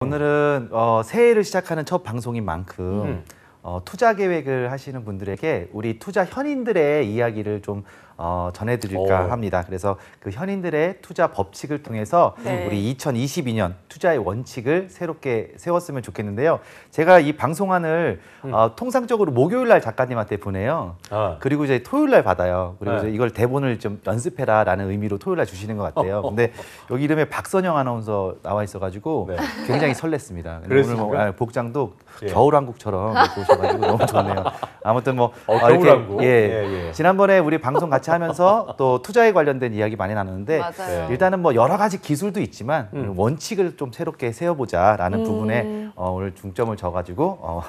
오늘은 새해를 시작하는 첫 방송인 만큼 투자 계획을 하시는 분들에게 우리 투자 현인들의 이야기를 좀 전해드릴까 합니다. 그래서 그 현인들의 투자 법칙을 통해서 우리 2022년 투자의 원칙을 새롭게 세웠으면 좋겠는데요. 제가 이 방송안을 통상적으로 목요일 날 작가님한테 보내요. 그리고 이제 토요일 날 받아요. 그리고 이제 이걸 대본을 좀 연습해라라는 의미로 토요일 날 주시는 것 같아요. 근데 여기 이름에 박선영 아나운서 나와 있어가지고 굉장히 설렜습니다. 오늘 뭐 복장도 겨울왕국처럼 입고 오셔가지고 너무 좋네요. 아무튼 뭐 겨울왕국. 지난번에 우리 방송 같이 하면서 또 투자에 관련된 이야기 많이 나눴는데 일단은 뭐 여러 가지 기술도 있지만 원칙을 좀 새롭게 세워보자라는 부분에 오늘 중점을 져가지고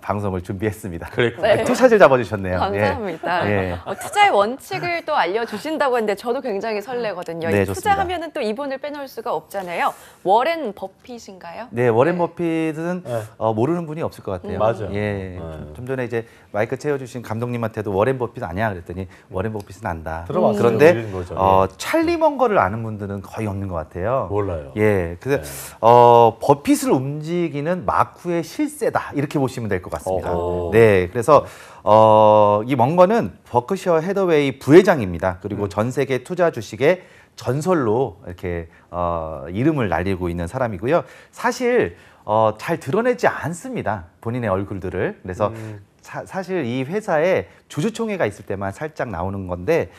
방송을 준비했습니다. 네. 투샷을 잡아주셨네요. 감사합니다. 투자의 원칙을 또 알려주신다고 했는데 저도 굉장히 설레거든요. 네, 투자하면은 또 이분을 빼놓을 수가 없잖아요. 워렌 버핏인가요? 네, 워렌 버핏은 모르는 분이 없을 것 같아요. 맞아요. 좀 전에 이제 마이크 채워주신 감독님한테도 워렌 버핏 아니야 그랬더니 워렌 버핏은 안다. 들어봤어요. 그런데 찰리 먼거를 아는 분들은 거의 없는 것 같아요. 몰라요. 그래서 버핏을 움직이는 마쿠의 실세다 이렇게 보시면 될 것 같습니다. 네, 그래서 이 먼거는 버크셔 해더웨이 부회장입니다. 그리고 전 세계 투자 주식의 전설로 이렇게 이름을 날리고 있는 사람이고요. 사실 잘 드러내지 않습니다. 본인의 얼굴들을. 그래서 사실 이 회사에 주주총회가 있을 때만 살짝 나오는 건데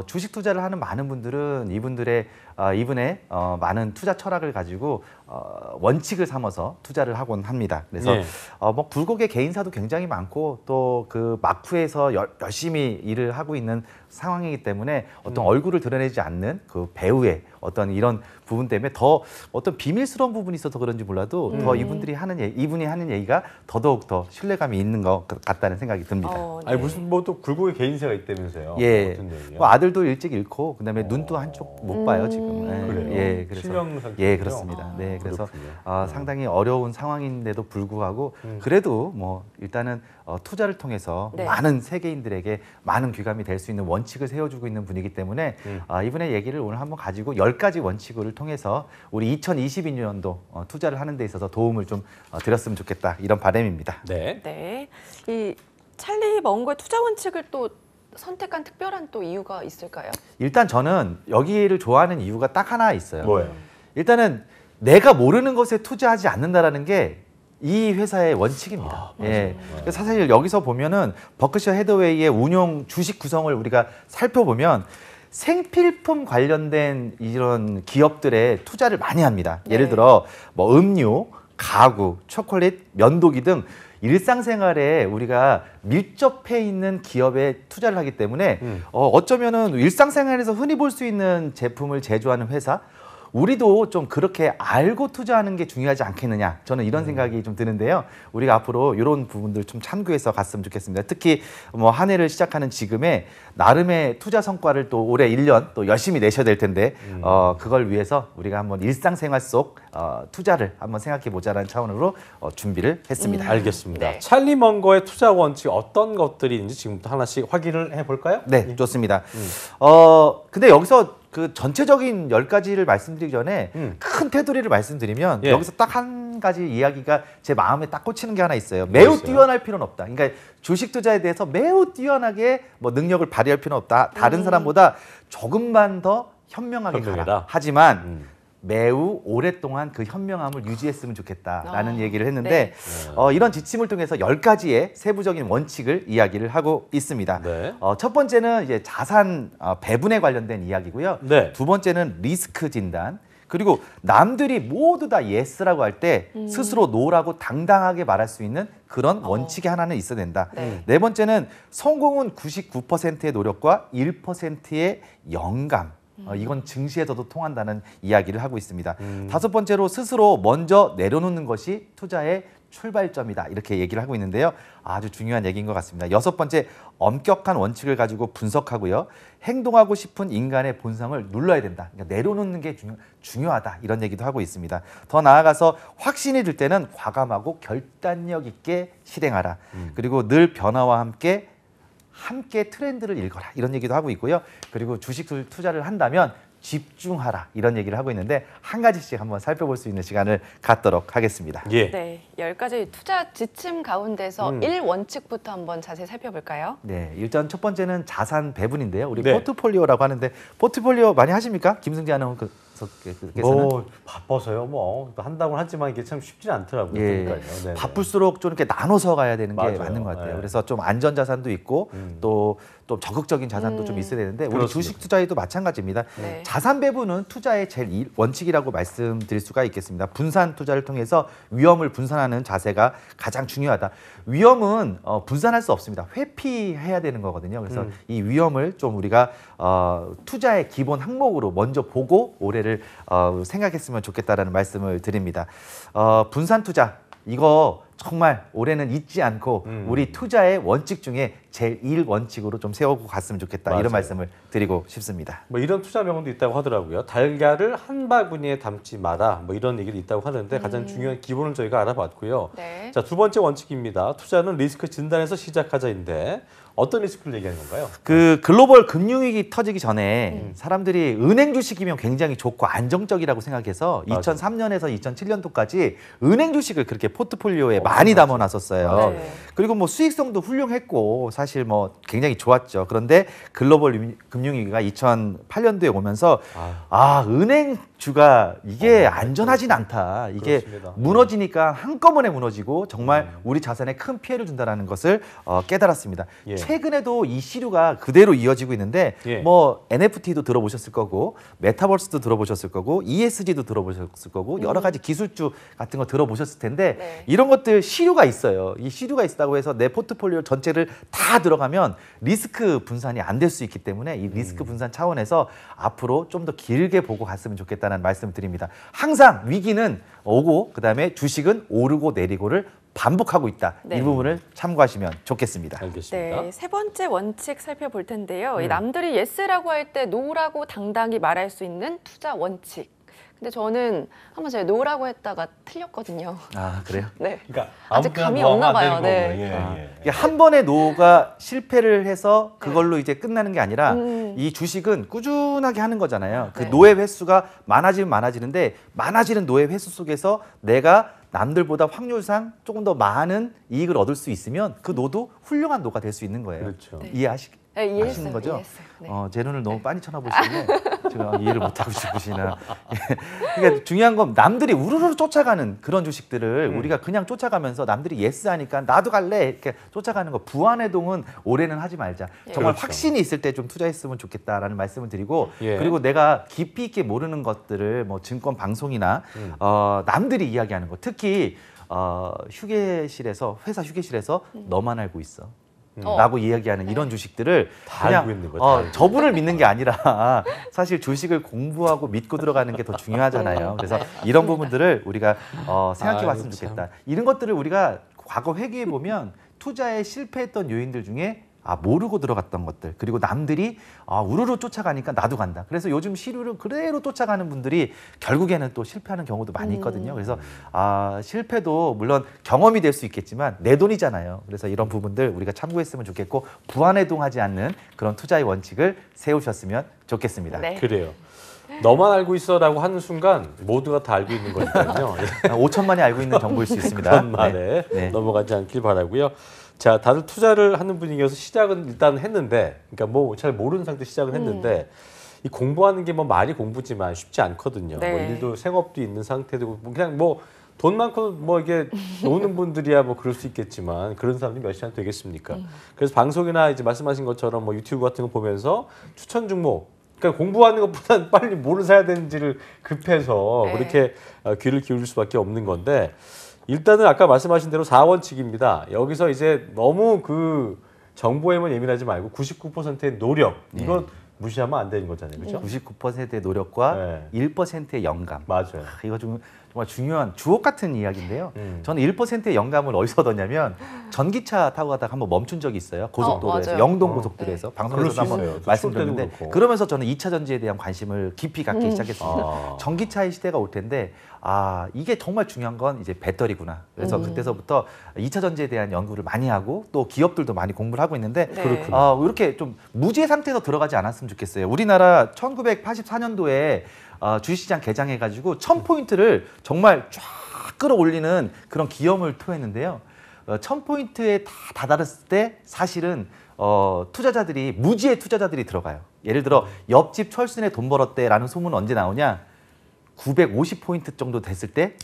주식 투자를 하는 많은 분들은 이분의 많은 투자 철학을 가지고 원칙을 삼아서 투자를 하곤 합니다. 그래서 뭐 굴곡의 개인사도 굉장히 많고 또 그 마쿠에서 열심히 일을 하고 있는 상황이기 때문에 어떤 얼굴을 드러내지 않는 그 배우의 어떤 이런 부분 때문에 더 어떤 비밀스러운 부분이 있어서 그런지 몰라도 더 이분이 하는 얘기가 더더욱 더 신뢰감이 있는 것 같다는 생각이 듭니다. 아니 무슨 뭐 또 굴곡의 개인사가 있다면서요? 뭐 아들도 일찍 잃고 그다음에 눈도 한쪽 못 봐요 지금. 그래요? 그래서 실명 상태군요. 그렇습니다. 그래서 상당히 어려운 상황인데도 불구하고 그래도 뭐 일단은 투자를 통해서 많은 세계인들에게 많은 귀감이 될 수 있는 원칙을 세워주고 있는 분이기 때문에 이분의 얘기를 오늘 한번 가지고 10가지 원칙을 통해서 우리 2022년도 투자를 하는 데 있어서 도움을 좀 드렸으면 좋겠다 이런 바람입니다. 이 찰리 먼거의 투자 원칙을 또 선택한 특별한 또 이유가 있을까요? 일단 저는 여기를 좋아하는 이유가 딱 하나 있어요. 뭐예요? 일단은 내가 모르는 것에 투자하지 않는다라는 게 이 회사의 원칙입니다. 사실 여기서 보면은 버크셔 해더웨이의 운용 주식 구성을 우리가 살펴보면 생필품 관련된 이런 기업들의 투자를 많이 합니다. 예를 들어 뭐 음료, 가구, 초콜릿, 면도기 등 일상생활에 우리가 밀접해 있는 기업에 투자를 하기 때문에 어쩌면은 일상생활에서 흔히 볼 수 있는 제품을 제조하는 회사, 우리도 좀 그렇게 알고 투자하는 게 중요하지 않겠느냐, 저는 이런 생각이 좀 드는데요. 우리가 앞으로 이런 부분들 좀 참고해서 갔으면 좋겠습니다. 특히 뭐 한 해를 시작하는 지금에 나름의 투자 성과를 또 올해 1년 또 열심히 내셔야 될 텐데 그걸 위해서 우리가 한번 일상생활 속 투자를 한번 생각해 보자라는 차원으로 준비를 했습니다. 알겠습니다. 찰리 먼거의 투자 원칙 어떤 것들이 있는지 지금부터 하나씩 확인을 해볼까요? 네, 좋습니다. 근데 여기서 그 전체적인 10가지를 말씀드리기 전에 큰 테두리를 말씀드리면 여기서 딱 한 가지 이야기가 제 마음에 딱 꽂히는 게 하나 있어요. 매우 뛰어날 필요는 없다. 그러니까 주식 투자에 대해서 매우 뛰어나게 뭐 능력을 발휘할 필요는 없다. 다른 사람보다 조금만 더 현명하게 가라. 하지만 매우 오랫동안 그 현명함을 유지했으면 좋겠다라는 얘기를 했는데 이런 지침을 통해서 10가지의 세부적인 원칙을 이야기를 하고 있습니다. 첫 번째는 이제 자산 배분에 관련된 이야기고요. 두 번째는 리스크 진단. 그리고 남들이 모두 다 예스라고 할 때 스스로 노라고 당당하게 말할 수 있는 그런 원칙이 하나는 있어야 된다. 네 번째는 성공은 99%의 노력과 1%의 영감. 이건 증시에서도 통한다는 이야기를 하고 있습니다. 다섯 번째로 스스로 먼저 내려놓는 것이 투자의 출발점이다, 이렇게 얘기를 하고 있는데요. 아주 중요한 얘기인 것 같습니다. 여섯 번째, 엄격한 원칙을 가지고 분석하고요. 행동하고 싶은 인간의 본성을 눌러야 된다. 그러니까 내려놓는 게 중요하다, 이런 얘기도 하고 있습니다. 더 나아가서 확신이 들 때는 과감하고 결단력 있게 실행하라. 그리고 늘 변화와 함께 트렌드를 읽어라, 이런 얘기도 하고 있고요. 그리고 주식 투자를 한다면 집중하라 이런 얘기를 하고 있는데 한 가지씩 한번 살펴볼 수 있는 시간을 갖도록 하겠습니다. 예. 네, 10가지 투자 지침 가운데서 1원칙부터 한번 자세히 살펴볼까요? 네, 일단 첫 번째는 자산 배분인데요. 우리 네. 포트폴리오라고 하는데 포트폴리오 많이 하십니까? 김승재 아나운서께서는? 뭐 바빠서요. 뭐 한다고는 하지만 이게 참 쉽지 않더라고요. 예, 그러니까요. 네네. 바쁠수록 좀 이렇게 나눠서 가야 되는 게 맞아요. 맞는 것 같아요. 네. 그래서 좀 안전 자산도 있고 또 적극적인 자산도 좀 있어야 되는데 우리 그렇습니다. 주식 투자에도 마찬가지입니다. 네. 자산 배분은 투자의 제일 원칙이라고 말씀드릴 수가 있겠습니다. 분산 투자를 통해서 위험을 분산하는 자세가 가장 중요하다. 위험은 분산할 수 없습니다. 회피해야 되는 거거든요. 그래서 이 위험을 좀 우리가 투자의 기본 항목으로 먼저 보고 올해를 생각했으면 좋겠다라는 말씀을 드립니다. 분산 투자 이거 정말 올해는 잊지 않고 우리 투자의 원칙 중에 제일 1원칙으로 좀 세우고 갔으면 좋겠다. 맞아요. 이런 말씀을 드리고 싶습니다. 뭐 이런 투자 명언도 있다고 하더라고요. 달걀을 한 바구니에 담지 마라. 뭐 이런 얘기도 있다고 하는데 가장 중요한 기본을 저희가 알아봤고요. 네. 자, 두 번째 원칙입니다. 투자는 리스크 진단에서 시작하자인데 어떤 리스크를 얘기하는 건가요? 그 글로벌 금융위기 터지기 전에 사람들이 은행 주식이면 굉장히 좋고 안정적이라고 생각해서 맞아요. 2003년에서 2007년도까지 은행 주식을 그렇게 포트폴리오에 많이 담아놨었어요. 네. 그리고 뭐 수익성도 훌륭했고 사실 뭐 굉장히 좋았죠. 그런데 글로벌 금융위기가 2008년도에 오면서 은행주가 이게 안전하진 않다. 이게 그렇습니다. 무너지니까 한꺼번에 무너지고 정말 우리 자산에 큰 피해를 준다라는 것을 깨달았습니다. 예. 최근에도 이 시류가 그대로 이어지고 있는데 예. 뭐 NFT도 들어보셨을 거고 메타버스도 들어보셨을 거고 ESG도 들어보셨을 거고 여러 가지 기술주 같은 거 들어보셨을 텐데 네. 이런 것들 시류가 있어요. 이 시류가 있다고 해서 내 포트폴리오 전체를 다 들어가면 리스크 분산이 안 될 수 있기 때문에 이 리스크 분산 차원에서 앞으로 좀 더 길게 보고 갔으면 좋겠다는 말씀을 드립니다. 항상 위기는 오고 그다음에 주식은 오르고 내리고를 반복하고 있다. 네. 이 부분을 참고하시면 좋겠습니다. 알겠습니다. 네, 세 번째 원칙 살펴볼 텐데요. 이 남들이 예스라고 할 때 노라고 당당히 말할 수 있는 투자 원칙. 근데 저는 한번 제가 노라고 했다가 틀렸거든요. 아 그래요? 네. 그러니까 아직 아무 때나 감이 노하면 없나 안 봐요. 되는 네. 거고요. 예, 예. 이게 한 번의 노가 실패를 해서 그걸로 이제 끝나는 게 아니라 음. 이 주식은 꾸준하게 하는 거잖아요. 그 네. 노의 횟수가 많아지면 많아지는데 많아지는 노의 횟수 속에서 내가 남들보다 확률상 조금 더 많은 이익을 얻을 수 있으면 그 노도 훌륭한 노가 될 수 있는 거예요. 그렇죠. 네. 이해하시는 네, 이해했어요. 거죠? 이해했어요. 네. 제 눈을 너무 빤히 쳐다보시네. 제가 이해를 못하고 싶으시나. 그러니까 중요한 건 남들이 우르르 쫓아가는 그런 주식들을 우리가 그냥 쫓아가면서 남들이 예스 하니까 나도 갈래 이렇게 쫓아가는 거 부안해동은 올해는 하지 말자. 예. 정말 그렇죠. 확신이 있을 때 좀 투자했으면 좋겠다라는 말씀을 드리고 예. 그리고 내가 깊이 있게 모르는 것들을 뭐 증권 방송이나 남들이 이야기하는 거 특히 휴게실에서 회사 휴게실에서 너만 알고 있어. 라고 이야기하는 이런 주식들을 다 그냥 알고 있는 거죠. 다 알고 저분을 믿는 게 아니라 사실 주식을 공부하고 믿고 들어가는 게 더 중요하잖아요. 그래서 네, 이런 부분들을 우리가 생각해 아유, 봤으면 참. 좋겠다. 이런 것들을 우리가 과거 회귀해 보면 투자에 실패했던 요인들 중에 모르고 들어갔던 것들 그리고 남들이 우르르 쫓아가니까 나도 간다. 그래서 요즘 시류를 그대로 쫓아가는 분들이 결국에는 또 실패하는 경우도 많이 있거든요. 그래서 실패도 물론 경험이 될 수 있겠지만 내 돈이잖아요. 그래서 이런 부분들 우리가 참고했으면 좋겠고 부안해동하지 않는 그런 투자의 원칙을 세우셨으면 좋겠습니다. 네. 그래요. 너만 알고 있어라고 하는 순간 모두가 다 알고 있는 거니까요. 5천만이 알고 있는 정보일 수 있습니다. 그런 말에 네. 넘어가지 않길 바라고요. 자, 다들 투자를 하는 분위기여서 시작은 일단 했는데, 그러니까 뭐 잘 모르는 상태 시작은 했는데, 이 공부하는 게 뭐 말이 공부지만 쉽지 않거든요. 네. 뭐 일도 생업도 있는 상태고 그냥 뭐 돈 많고 뭐 이게 노는 분들이야 뭐 그럴 수 있겠지만 그런 사람들이 몇 시간 되겠습니까? 그래서 방송이나 이제 말씀하신 것처럼 뭐 유튜브 같은 거 보면서 추천 종목 그러니까 공부하는 것보다는 빨리 뭐를 사야 되는지를 급해서 네. 그렇게 귀를 기울일 수밖에 없는 건데 일단은 아까 말씀하신 대로 4원칙입니다. 여기서 이제 너무 그 정보에만 예민하지 말고 99%의 노력 이건 무시하면 안 되는 거잖아요, 그렇죠? 99%의 노력과 네. 1%의 영감. 맞아요. 이거 좀 정말 중요한 주옥 같은 이야기인데요. 저는 1%의 영감을 어디서 얻었냐면 전기차 타고 가다가 한번 멈춘 적이 있어요. 고속도로에서 맞아요. 영동 고속도로에서 방송에서 한번 있어요. 말씀드렸는데 그렇고. 그러면서 저는 2차 전지에 대한 관심을 깊이 갖기 시작했습니다. 전기차의 시대가 올 텐데 이게 정말 중요한 건 이제 배터리구나. 그래서 그때서부터 2차 전지에 대한 연구를 많이 하고 또 기업들도 많이 공부를 하고 있는데 네. 이렇게 좀 무지의 상태에서 들어가지 않았으면 좋겠어요. 우리나라 1984년도에 주식시장 개장해가지고 1000포인트를 정말 쫙 끌어올리는 그런 기염을 토했는데요. 1000포인트에 다 다다랐을 때 사실은 투자자들이 무지의 투자자들이 들어가요. 예를 들어 옆집 철순에 돈 벌었대라는 소문은 언제 나오냐? 950포인트 정도 됐을 때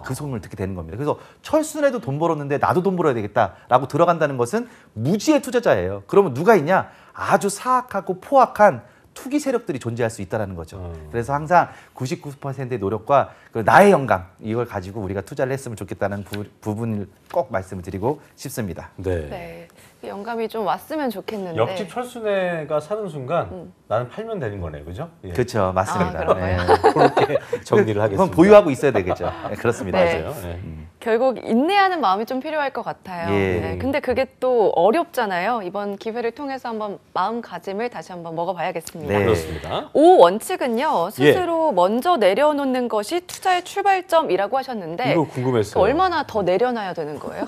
그 소문을 듣게 되는 겁니다. 그래서 철순에도 돈 벌었는데 나도 돈 벌어야 되겠다라고 들어간다는 것은 무지의 투자자예요. 그러면 누가 있냐? 아주 사악하고 포악한 투기 세력들이 존재할 수 있다는 거죠. 그래서 항상 99%의 노력과 나의 영감 이걸 가지고 우리가 투자를 했으면 좋겠다는 부분을 꼭 말씀을 드리고 싶습니다. 네. 네. 그 영감이 좀 왔으면 좋겠는데. 옆집 철순애가 사는 순간 나는 팔면 되는 거네요, 그죠? 예. 그렇죠, 맞습니다. 그런가요? 그렇게 정리를 하겠습니다. 그건 보유하고 있어야 되겠죠. 네, 그렇습니다. 네. 맞아요. 네. 결국 인내하는 마음이 좀 필요할 것 같아요. 예. 네, 근데 그게 또 어렵잖아요. 이번 기회를 통해서 한번 마음가짐을 다시 한번 먹어봐야겠습니다. 네. 그렇습니다. 5 원칙은요. 스스로 먼저 내려놓는 것이 투자의 출발점이라고 하셨는데 이거 궁금했어요. 얼마나 더 내려놔야 되는 거예요?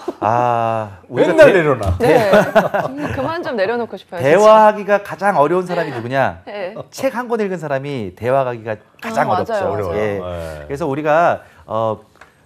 우리가 맨날 내려놔. 네. 그만 좀 내려놓고 싶어요. 진짜. 대화하기가 가장 어려운 사람이 누구냐? 네. 책 한 권 읽은 사람이 대화하기가 가장 맞아요, 어렵죠. 맞아요. 예. 네. 그래서 우리가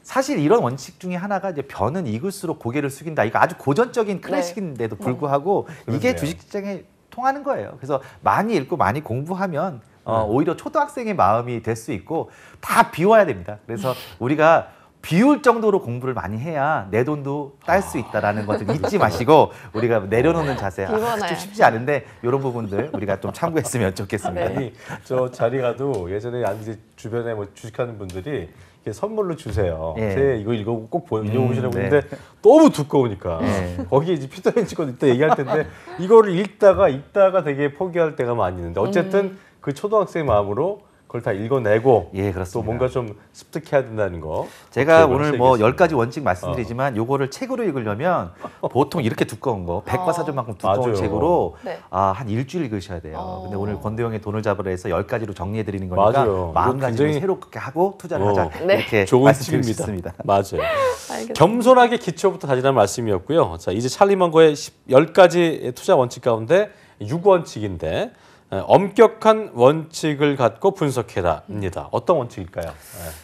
사실 이런 원칙 중에 하나가 이제 변은 익을수록 고개를 숙인다. 이거 아주 고전적인 클래식인데도 불구하고 이게 그렇네요. 주식시장에 통하는 거예요. 그래서 많이 읽고 많이 공부하면 오히려 초등학생의 마음이 될 수 있고 다 비워야 됩니다. 그래서 우리가 비울 정도로 공부를 많이 해야 내 돈도 딸 수 있다라는 것 좀 잊지 마시고 우리가 내려놓는 자세 비워놔요. 좀 쉽지 않은데 이런 부분들 우리가 좀 참고했으면 좋겠습니다. 네. 아니 저 자리 가도 예전에 이제 주변에 뭐 주식하는 분들이 이렇게 선물로 주세요. 예. 새해 이거 읽어보고 꼭 읽어보시라고 네. 했는데 너무 두꺼우니까 네. 거기에 이제 피터맨치건 이따 얘기할 텐데 이거를 읽다가 되게 포기할 때가 많이 있는데 어쨌든 그 초등학생 마음으로 그걸 다 읽어내고 예, 그렇습니다. 또 뭔가 좀 습득해야 된다는 거. 제가 기억을 오늘 뭐 하셔야겠습니다. 10가지 원칙 말씀드리지만 요거를 책으로 읽으려면 보통 이렇게 두꺼운 거 백과사전만큼 두꺼운 맞아요. 책으로 네. 한 일주일 읽으셔야 돼요. 근데 오늘 권대영의 돈을 잡으러 해서 10가지로 정리해 드리는 거니까 맞아요. 마음가짐을 굉장히- 새롭게 하고 투자를 하자. 네. 이렇게 좋은 말씀드리고 팁입니다. 싶습니다. 맞아요. 알겠습니다. 겸손하게 기초부터 다지라는 말씀이었고요. 자, 이제 찰리 먼거의 10가지 투자 원칙 가운데 6원칙인데 엄격한 원칙을 갖고 분석해라입니다. 어떤 원칙일까요?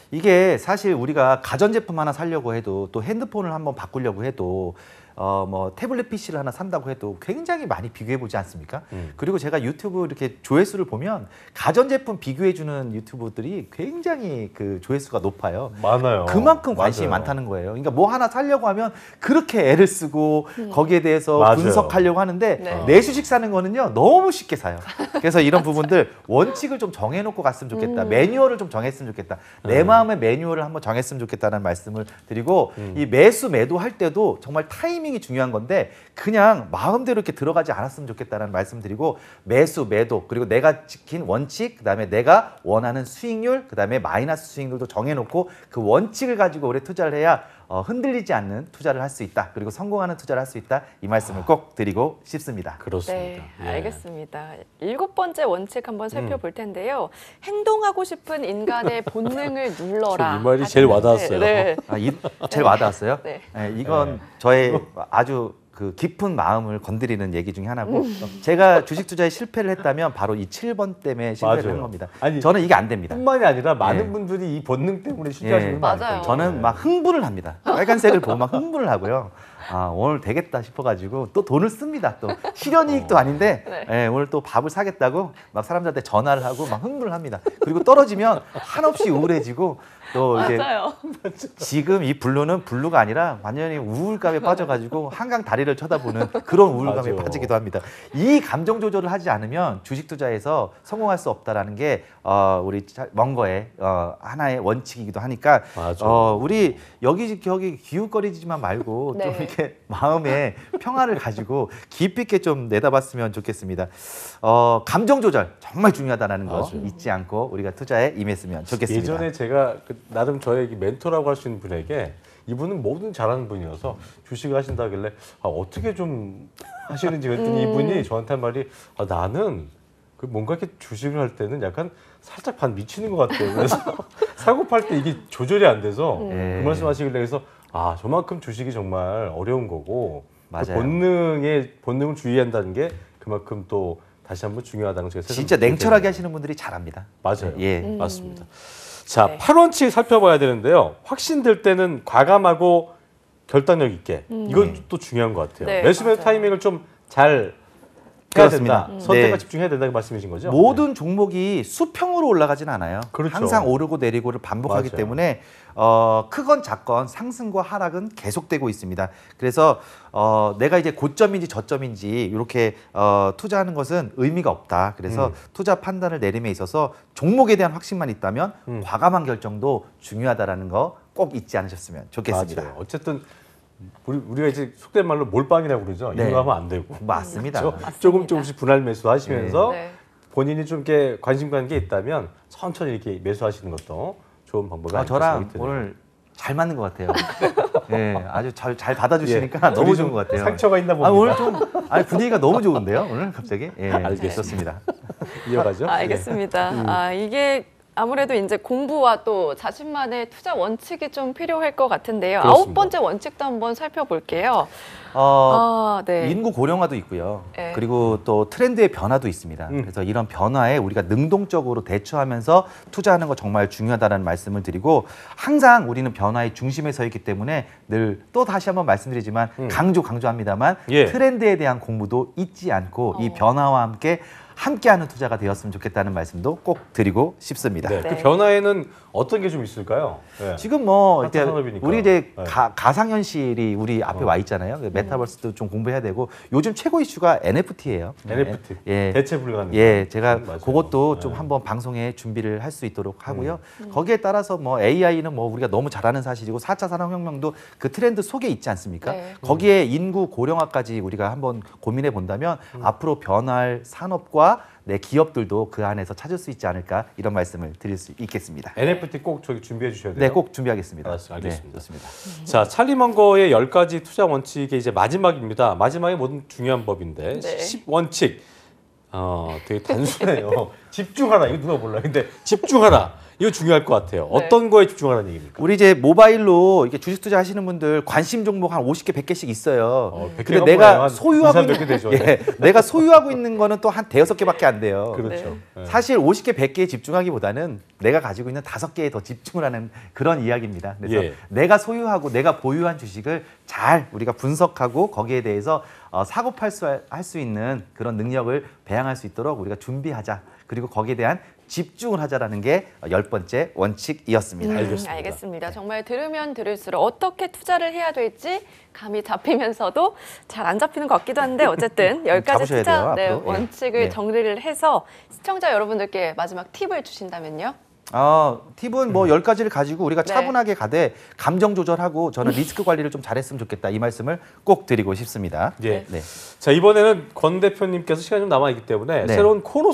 이게 사실 우리가 가전제품 하나 사려고 해도 또 핸드폰을 한번 바꾸려고 해도 뭐 태블릿 PC를 하나 산다고 해도 굉장히 많이 비교해 보지 않습니까? 그리고 제가 유튜브 이렇게 조회수를 보면 가전제품 비교해 주는 유튜버들이 굉장히 그 조회수가 높아요. 많아요. 그만큼 관심이 맞아요. 많다는 거예요. 그러니까 뭐 하나 사려고 하면 그렇게 애를 쓰고 거기에 대해서 맞아요. 분석하려고 하는데 네. 내 주식 사는 거는요 너무 쉽게 사요. 그래서 이런 부분들 원칙을 좀 정해놓고 갔으면 좋겠다. 매뉴얼을 좀 정했으면 좋겠다. 내 마음의 매뉴얼을 한번 정했으면 좋겠다는 말씀을 드리고 이 매수 매도할 때도 정말 타이밍이 중요한 건데 그냥 마음대로 이렇게 들어가지 않았으면 좋겠다는 말씀드리고 매수 매도 그리고 내가 지킨 원칙 그다음에 내가 원하는 수익률 그다음에 마이너스 수익률도 정해놓고 그 원칙을 가지고 오래 투자를 해야 흔들리지 않는 투자를 할 수 있다. 그리고 성공하는 투자를 할 수 있다. 이 말씀을 꼭 드리고 싶습니다. 그렇습니다. 네, 예. 알겠습니다. 7번째 원칙 한번 살펴볼 텐데요. 행동하고 싶은 인간의 본능을 눌러라. 이 말이 제일 하셨는데, 와닿았어요. 네. 제일 와닿았어요? 네. 이건 네. 저의 아주 그 깊은 마음을 건드리는 얘기 중에 하나고 제가 주식 투자에 실패를 했다면 바로 이 7번 때문에 실패를 맞아요. 한 겁니다. 아니, 저는 이게 안 됩니다. 뿐만이 아니라 많은 예. 분들이 이 본능 때문에 실패하시는 분 맞아요. 많거든요. 저는 막 흥분을 합니다. 빨간색을 보면 막 흥분을 하고요. 오늘 되겠다 싶어가지고 또 돈을 씁니다. 또 실현이익도 아닌데 네. 오늘 또 밥을 사겠다고 막 사람들한테 전화를 하고 막 흥분을 합니다. 그리고 떨어지면 한없이 우울해지고 또 이제 맞아요. 지금 이 블루는 블루가 아니라 완전히 우울감에 빠져가지고 한강 다리를 쳐다보는 그런 우울감에 맞아요. 빠지기도 합니다. 이 감정 조절을 하지 않으면 주식 투자에서 성공할 수 없다라는 게 우리 먼거의 하나의 원칙이기도 하니까 맞아요. 우리 여기저기 기웃거리지만 말고 네. 좀 이렇게 이렇게 마음에 평화를 가지고 깊이 있게 좀 내다봤으면 좋겠습니다. 감정 조절 정말 중요하다는 거 맞아요. 잊지 않고 우리가 투자에 임했으면 좋겠습니다. 예전에 제가 나름 저의 멘토라고 할 수 있는 분에게 이분은 뭐든 잘하는 분이어서 주식을 하신다길래 어떻게 좀 하시는지 그랬더니 이분이 저한테 한 말이 나는 뭔가 이렇게 주식을 할 때는 약간 살짝 반 미치는 것 같아요. 그래서 사고 팔 때 이게 조절이 안 돼서 그 말씀하시길래 그래서 저만큼 주식이 정말 어려운 거고 그 맞아요. 본능을 주의한다는 게 그만큼 또 다시 한번 중요하다는 걸 제가 진짜 냉철하게 하시는 분들이 잘합니다. 맞아요. 예. 맞습니다. 자, 네. 8원칙 살펴봐야 되는데요. 확신될 때는 과감하고 결단력 있게. 이것도 중요한 것 같아요. 네, 매수 맞아요. 타이밍을 좀 잘 해야 그렇습니다. 된다. 선택과 네. 집중해야 된다는 말씀이신 거죠? 모든 종목이 수평으로 올라가진 않아요. 그렇죠. 항상 오르고 내리고를 반복하기 맞아요. 때문에 크건 작건 상승과 하락은 계속되고 있습니다. 그래서 내가 이제 고점인지 저점인지 이렇게 투자하는 것은 의미가 없다. 그래서 투자 판단을 내림에 있어서 종목에 대한 확신만 있다면 과감한 결정도 중요하다라는 거 꼭 잊지 않으셨으면 좋겠습니다. 맞아요. 어쨌든 우리가 이제 속된 말로 몰빵이라고 그러죠. 네. 이거 하면 안 되고. 맞습니다. 조금씩 분할 매수하시면서 네. 본인이 좀 이렇게 관심 가는 게 있다면 천천히 이렇게 매수하시는 것도 좋은 방법이 아닐까 저랑 생각이 드네요. 오늘 잘 맞는 것 같아요. 네, 아주 잘 받아주시니까 너무 좋은 것 같아요. 상처가 있나 봅니다. 오늘 좀 분위기가 너무 좋은데요. 오늘 갑자기. 예, 알겠습니다. 좋습니다. 이어가죠. 알겠습니다. 이게 아무래도 이제 공부와 또 자신만의 투자 원칙이 좀 필요할 것 같은데요. 그렇습니다. 9번째 원칙도 한번 살펴볼게요. 네. 인구 고령화도 있고요. 네. 그리고 또 트렌드의 변화도 있습니다. 그래서 이런 변화에 우리가 능동적으로 대처하면서 투자하는 거 정말 중요하다는 말씀을 드리고 항상 우리는 변화의 중심에 서 있기 때문에 늘 또 다시 한번 말씀드리지만 강조합니다만 예. 트렌드에 대한 공부도 잊지 않고 이 변화와 함께하는 투자가 되었으면 좋겠다는 말씀도 꼭 드리고 싶습니다. 네. 네. 그 변화에는 어떤 게 좀 있을까요? 네. 지금 뭐 핫한 이제 산업이니까. 우리 이제 네. 가상현실이 우리 앞에 와 있잖아요. 메타버스도 좀 공부해야 되고 요즘 최고 이슈가 NFT예요. NFT 예. 대체 불가능. 예, 제가 맞아요. 그것도 좀 네. 한번 방송에 준비를 할 수 있도록 하고요. 거기에 따라서 뭐 AI는 뭐 우리가 너무 잘 아는 사실이고 4차 산업혁명도 그 트렌드 속에 있지 않습니까? 네. 거기에 인구 고령화까지 우리가 한번 고민해 본다면 앞으로 변할 산업과 내 기업들도 그 안에서 찾을 수 있지 않을까 이런 말씀을 드릴 수 있겠습니다. NFT 꼭 저기 준비해 주셔야 돼요. 네, 꼭 준비하겠습니다. 알겠습니다. 네, 좋습니다. 자, 찰리 먼거의 10가지 투자 원칙의 이제 마지막입니다. 마지막에 모든 중요한 법인데 네. 10원칙. 되게 단순해요. 집중하라. 이거 누가 몰라. 근데 집중하라. 이거 중요할 것 같아요. 네. 어떤 거에 집중하라는 얘기입니까? 우리 이제 모바일로 이렇게 주식 투자 하시는 분들 관심 종목 한 50개, 100개씩 있어요. 100 근데 개가 내가 뭐예요? 한 소유하고 2, 300개 되죠. 예, 내가 소유하고 있는 거는 또 한 대여섯 개밖에 안 돼요. 그렇죠. 네. 사실 50개, 100개에 집중하기보다는 내가 가지고 있는 5개에 더 집중을 하는 그런 이야기입니다. 그래서 예. 내가 소유하고 내가 보유한 주식을 잘 우리가 분석하고 거기에 대해서 사고 할 수 있는 그런 능력을 배양할 수 있도록 우리가 준비하자. 그리고 거기에 대한 집중을 하자라는 게 10번째 원칙이었습니다. 알겠습니다. 정말 들으면 들을수록 어떻게 투자를 해야 될지 감이 잡히면서도 잘 안 잡히는 것 같기도 한데 어쨌든 10가지 잡으셔야 투자 돼요, 앞으로. 예. 원칙을 네. 정리를 해서 시청자 여러분들께 마지막 팁을 주신다면요? 팁은 뭐 10가지를 가지고 우리가 네. 차분하게 가되 감정 조절하고 저는 리스크 관리를 좀 잘했으면 좋겠다. 이 말씀을 꼭 드리고 싶습니다. 예. 네. 자, 이번에는 권 대표님께서 시간이 좀 남아 있기 때문에 네. 새로운 코너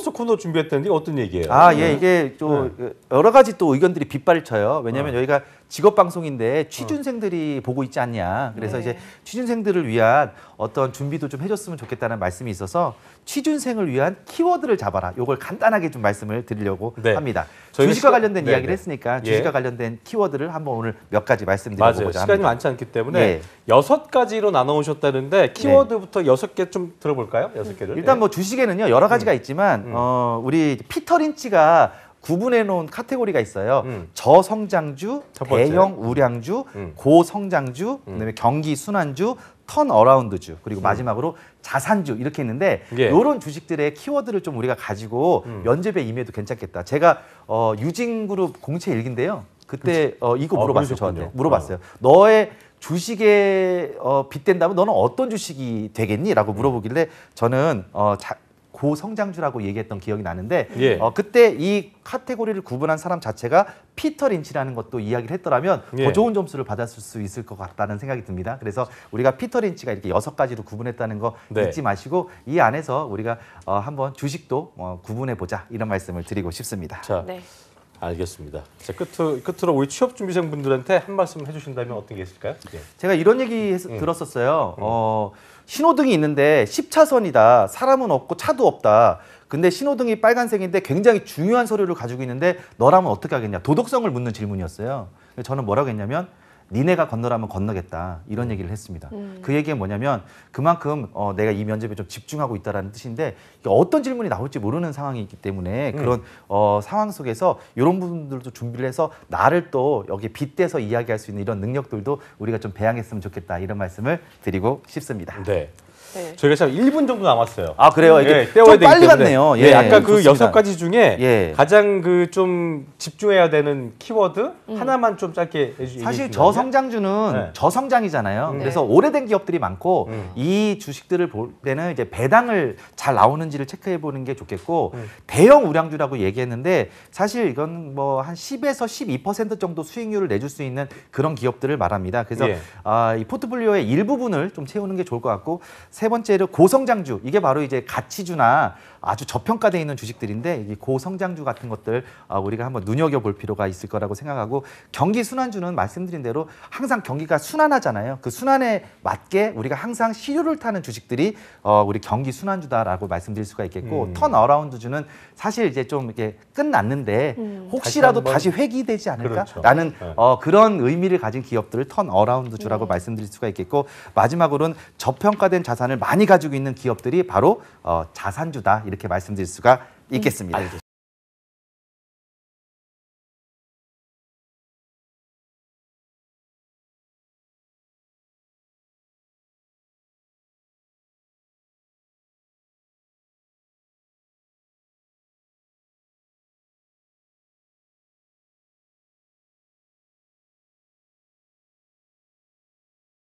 우리 피터 린치가 구분해 놓은 카테고리가 있어요. 저성장주, 첫 번째. 대형 우량주, 고성장주, 그다음에 경기 순환주, 턴어라운드주, 그리고 마지막으로 자산주 이렇게 있는데 예. 이런 주식들의 키워드를 좀 우리가 가지고 면접에 임해도 괜찮겠다. 제가 유진그룹 공채 일기인데요. 그때 이거 물어봤어요. 그러셨군요. 저한테 물어봤어요. 너의 주식에 빗댄다면 너는 어떤 주식이 되겠니? 라고 물어보길래 저는 고성장주라고 얘기했던 기억이 나는데 예. 그때 이 카테고리를 구분한 사람 자체가 피터 린치라는 것도 이야기를 했더라면 예. 더 좋은 점수를 받았을 수 있을 것 같다는 생각이 듭니다. 그래서 우리가 피터 린치가 이렇게 6가지로 구분했다는 거 네. 잊지 마시고 이 안에서 우리가 한번 주식도 구분해 보자 이런 말씀을 드리고 싶습니다. 자, 네. 알겠습니다. 자, 끝으로 우리 취업 준비생분들한테 한 말씀 해주신다면 어떤 게 있을까요? 예. 제가 이런 얘기 들었었어요. 신호등이 있는데 10차선이다. 사람은 없고 차도 없다. 근데 신호등이 빨간색인데 굉장히 중요한 서류를 가지고 있는데 너라면 어떻게 하겠냐. 도덕성을 묻는 질문이었어요. 그래서 저는 뭐라고 했냐면 니네가 건너라면 건너겠다. 이런 얘기를 했습니다. 그 얘기는 뭐냐면 그만큼 내가 이 면접에 좀 집중하고 있다는 뜻인데 어떤 질문이 나올지 모르는 상황이 있기 때문에 그런 상황 속에서 이런 부분들도 준비를 해서 나를 또 여기 빗대서 이야기할 수 있는 이런 능력들도 우리가 좀 배양했으면 좋겠다. 이런 말씀을 드리고 싶습니다. 네. 네. 저희가 지금 1분 정도 남았어요. 아 그래요? 이게 예, 좀 떼어야 되기 빨리 때문에. 갔네요. 예, 아까 그 좋습니다. 6가지 중에 예. 가장 그 좀 집중해야 되는 키워드 하나만 좀 짧게 해주시면. 사실 저성장주는 네. 저성장이잖아요. 네. 그래서 오래된 기업들이 많고 이 주식들을 볼 때는 이제 배당을 잘 나오는지를 체크해 보는 게 좋겠고 대형 우량주라고 얘기했는데 사실 이건 뭐 한 10에서 12% 정도 수익률을 내줄 수 있는 그런 기업들을 말합니다. 그래서 예. 이 포트폴리오의 일부분을 좀 채우는 게 좋을 것 같고 세 번째로 고성장주 이게 바로 이제 가치주나 아주 저평가되어 있는 주식들인데 이 고성장주 같은 것들 우리가 한번 눈여겨볼 필요가 있을 거라고 생각하고 경기 순환주는 말씀드린 대로 항상 경기가 순환하잖아요. 그 순환에 맞게 우리가 항상 시류를 타는 주식들이 우리 경기 순환주다라고 말씀드릴 수가 있겠고 턴어라운드주는 사실 이제 좀 이렇게 끝났는데 혹시라도 다시 회귀되지 않을까라는 그렇죠. 네. 그런 의미를 가진 기업들을 턴어라운드주라고 말씀드릴 수가 있겠고 마지막으로는 저평가된 자산을 많이 가지고 있는 기업들이 바로 자산주다 이렇게 말씀드릴 수가 있겠습니다. 알겠습니다.